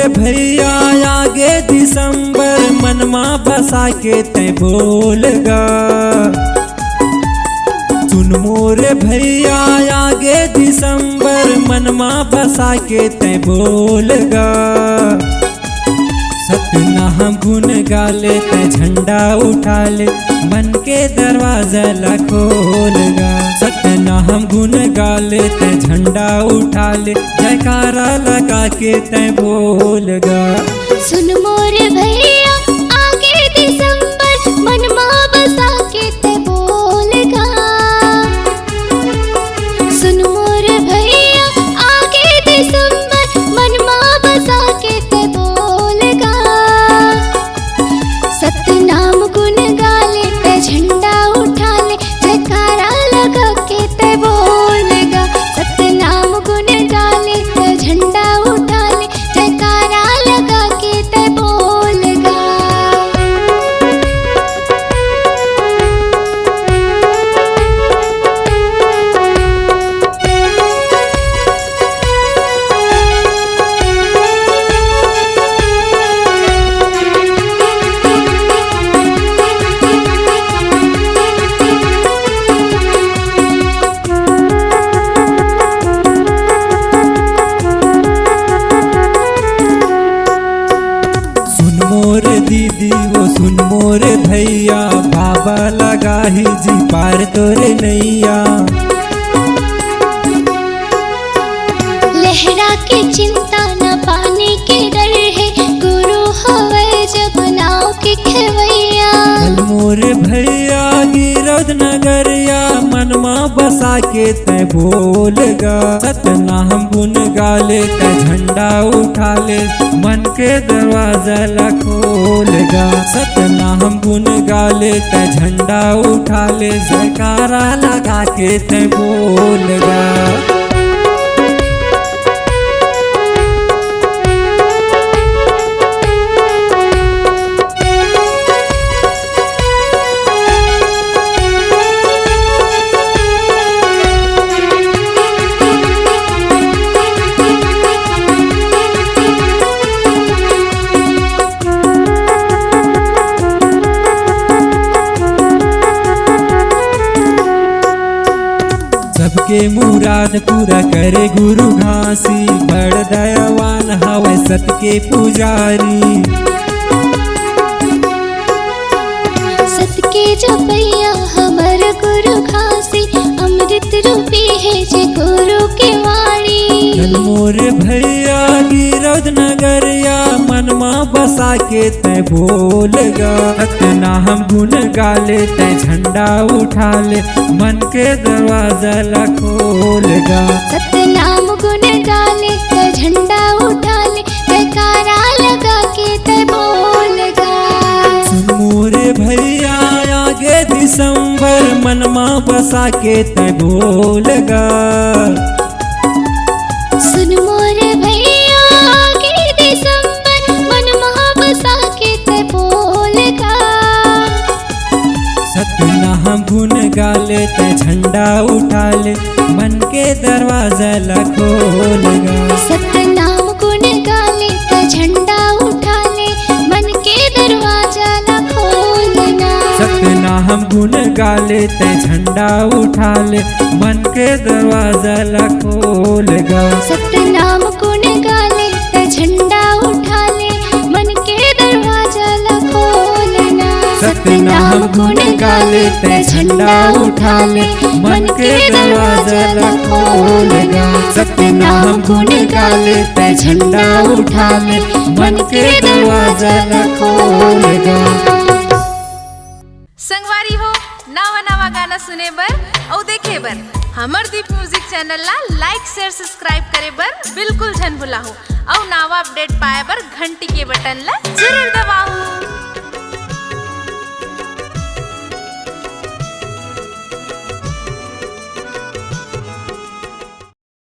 भैया आगे दिसंबर मनमा बसा के तय बोलगा। सुन मोर भैया आगे दिसंबर मनमा बसा के तय बोलगा। सतना हम गुन गाले तय झंडा उठा ले मन के दरवाजा ला खोलगा। सतना हम गुन गाले तय झंडा उठा ले जयकारा लगा के तय बोलगा। सुन मोर भैया आगे दिसंबर मनमा बसा के तय बोलगा। सुन मोर भैया आगे दिसंबर मनमा बसा के तय बोलगा। सतनाम गुन गाले तय झंडा उठा ले जयकारा लगा के तय बोलगा। सतनाम गुन गाले तय झंडा उठा ले जयकारा लगा के तय बोलगा। मोर दीदी वो सुन मोर भैया बाबा लगा ही जी पार तोरे नैया। लहरा के चिंता न पाने के डर है गुरु हवे जब नाव के खेवैया। मोर भैया गिरद नगरिया मनमा बसा के तय बोलगा। सतना हम गुन गाले तय झंडा उठा ले मन के दरवाजा ला खोलगा। सतना हम गुन गाले तय झंडा उठा ले जयकारा लगा के तय बोलगा। सबके मुराद पूरा करे गुरु घासी बड़ दयावान हवे सत के पुजारी। सत के जपैया हमर गुरु घासी अमृत रूपी है जे गुरु के वाणी। मोर भैया गिरद नगरिया मनमा बसा के तय बोलगा। सतना हम गुन गाले तय झंडा उठा ले मन के दरवाजा ला खोलगा। सतनाम गुन गाले तय झंडा उठा ले जयकारा लगा के तय बोलगा। सुन मोरे भैया आगे दिसंबर मनमा बसा के तय बोलगा। सुन मोर भैया आगे दिसंबर मनमा बसा के तय बोलगा। सतना हम गुन गाले तय झंडा उठा ले मन के दरवाजा ला खोलगा। सतनाम गुन गाले तय झंडा उठा ले मन के दरवाजा ला खोलना। सतना हम गुन गाले तय झंडा उठा ले मन के दरवाजा ला खोलगा। सतनाम गुन गाले तय झंडा उठा ले मन के दरवाजा ला खोलना। सतना हम गुन गाले तय झंडा उठा ले मन के दरवाजा ला खोलगा। सतना हम गुन गाले तय झंडा उठा ले मन के दरवाजा ला खोलगा। संगवारी हो नवा नवा गाना सुने बर और देखे बर हमर दीप म्यूजिक चैनल ला लाइक शेयर सब्सक्राइब करे बर बिल्कुल झन भुलाहो और नवा अपडेट पाए बर घंटी के बटन ला जरूर दबाओ।